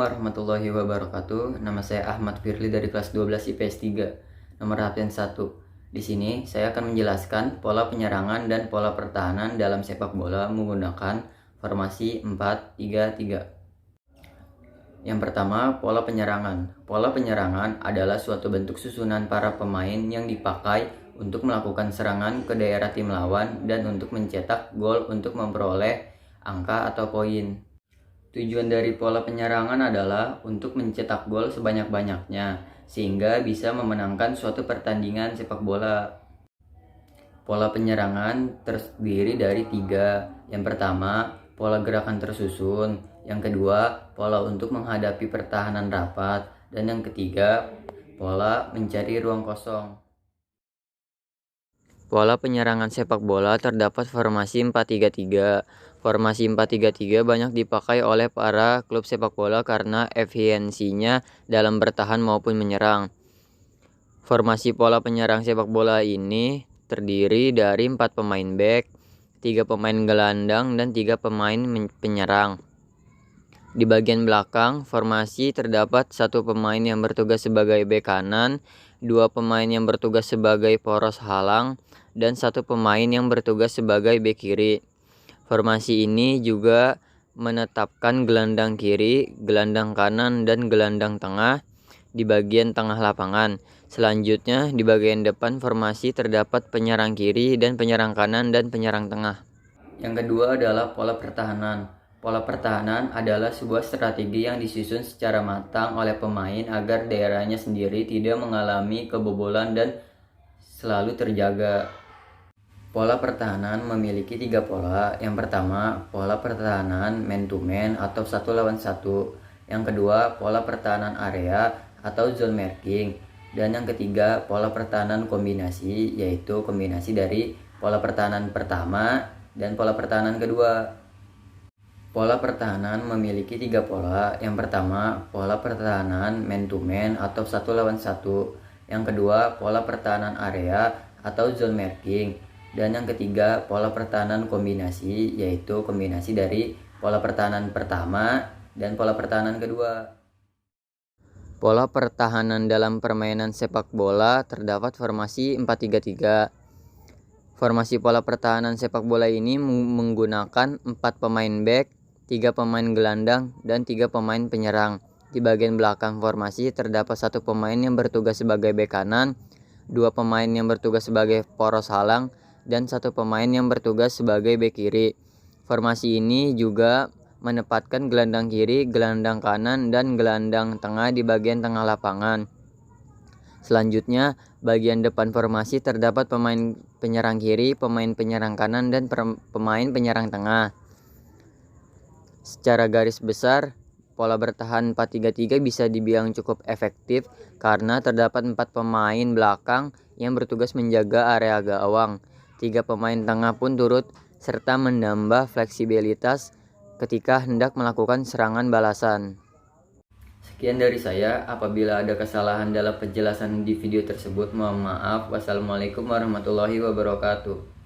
warahmatullahi wabarakatuh. Nama saya Ahmad Firly dari kelas 12 IPS 3, nomor absen 1. Di sini saya akan menjelaskan pola penyerangan dan pola pertahanan dalam sepak bola menggunakan formasi 4-3-3. Yang pertama, pola penyerangan. Pola penyerangan adalah suatu bentuk susunan para pemain yang dipakai untuk melakukan serangan ke daerah tim lawan dan untuk mencetak gol untuk memperoleh angka atau poin. Tujuan dari pola penyerangan adalah untuk mencetak gol sebanyak-banyaknya, sehingga bisa memenangkan suatu pertandingan sepak bola. Pola penyerangan terdiri dari 3. Yang pertama, pola gerakan tersusun. Yang kedua, pola untuk menghadapi pertahanan rapat. Dan yang ketiga, pola mencari ruang kosong. Pola penyerangan sepak bola terdapat formasi 4-3-3. Formasi 4-3-3 banyak dipakai oleh para klub sepak bola karena efisiensinya dalam bertahan maupun menyerang. Formasi pola penyerang sepak bola ini terdiri dari 4 pemain bek, 3 pemain gelandang, dan 3 pemain penyerang. Di bagian belakang formasi terdapat 1 pemain yang bertugas sebagai bek kanan, 2 pemain yang bertugas sebagai poros halang, dan 1 pemain yang bertugas sebagai bek kiri. Formasi ini juga menetapkan gelandang kiri, gelandang kanan, dan gelandang tengah di bagian tengah lapangan. Selanjutnya, di bagian depan formasi terdapat penyerang kiri dan penyerang kanan dan penyerang tengah. Yang kedua adalah pola pertahanan. Pola pertahanan adalah sebuah strategi yang disusun secara matang oleh pemain agar daerahnya sendiri tidak mengalami kebobolan dan selalu terjaga. Pola pertahanan memiliki 3 pola. Yang pertama, pola pertahanan man to man atau 1 lawan 1. Yang kedua, pola pertahanan area atau zone marking. Dan yang ketiga, pola pertahanan kombinasi, yaitu kombinasi dari pola pertahanan pertama dan pola pertahanan kedua. Pola pertahanan memiliki 3 pola. Yang pertama, pola pertahanan man to man atau 1 lawan 1. Yang kedua, pola pertahanan area atau zone marking. Dan yang ketiga, pola pertahanan kombinasi, yaitu kombinasi dari pola pertahanan pertama dan pola pertahanan kedua. Pola pertahanan dalam permainan sepak bola terdapat formasi 4-3-3. Formasi pola pertahanan sepak bola ini menggunakan 4 pemain bek, 3 pemain gelandang, dan 3 pemain penyerang. Di bagian belakang formasi terdapat 1 pemain yang bertugas sebagai bek kanan, 2 pemain yang bertugas sebagai poros halang, dan 1 pemain yang bertugas sebagai bek kiri. Formasi ini juga menempatkan gelandang kiri, gelandang kanan, dan gelandang tengah di bagian tengah lapangan. Selanjutnya, bagian depan formasi terdapat pemain penyerang kiri, pemain penyerang kanan, dan pemain penyerang tengah. Secara garis besar, pola bertahan 4-3-3 bisa dibilang cukup efektif karena terdapat 4 pemain belakang yang bertugas menjaga area gawang. 3 pemain tengah pun turut serta menambah fleksibilitas ketika hendak melakukan serangan balasan. Sekian dari saya. Apabila ada kesalahan dalam penjelasan di video tersebut, mohon maaf. Wassalamualaikum warahmatullahi wabarakatuh.